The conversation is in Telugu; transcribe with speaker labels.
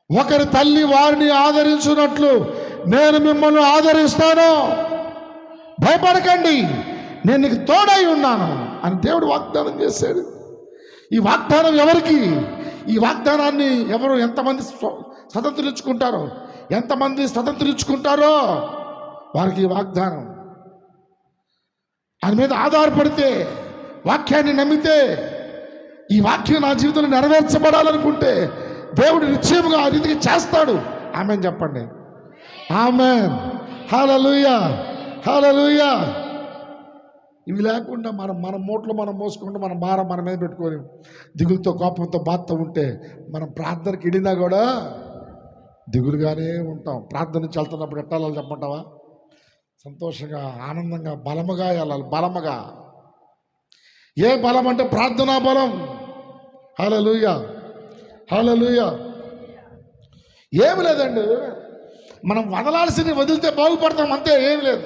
Speaker 1: ఒకరి తల్లి వారిని ఆదరించున్నట్లు నేను మిమ్మల్ని ఆదరిస్తాను, భయపడకండి, నేను నీకు తోడై ఉన్నాను అని దేవుడు వాగ్దానం చేశాడు. ఈ వాగ్దానం ఎవరికి? ఈ వాగ్దానాన్ని ఎవరు ఎంతమంది స్వతంత్రించుకుంటారో, ఎంతమంది స్వతంత్రించుకుంటారో వారికి ఈ వాగ్దానం. ఆయన మీద ఆధారపడితే, వాక్యాన్ని నమ్మితే, ఈ వాక్యం నా జీవితంలో నెరవేర్చబడాలనుకుంటే దేవుడు నిశ్చయముగా ఆ రీతికి చేస్తాడు. ఆమేన్ చెప్పండి. ఆమేన్. హల్లెలూయా, హల్లెలూయా. ఇవి లేకుండా మన మూటలు మనం మోసుకుంటూ మన భారం మన మీద పెట్టుకొని దిగులుతో, కోపంతో, బాధతో ఉంటే మనం ప్రార్థనకి ఇడినా కూడా దిగులుగానే ఉంటాం. ప్రార్థన నుంచి వెళ్తున్నప్పుడు ఎట్టాలని చెప్పమంటావా? సంతోషంగా, ఆనందంగా, బలముగా వెళ్ళాలి. బలముగా. ఏ బలం అంటే ప్రార్థనా బలం. హల్లెలూయా, హల్లెలూయా. ఏమి లేదండి, మనం వదలాల్సింది వదిలితే బాగుపడతాం అంతే, ఏమి లేదు.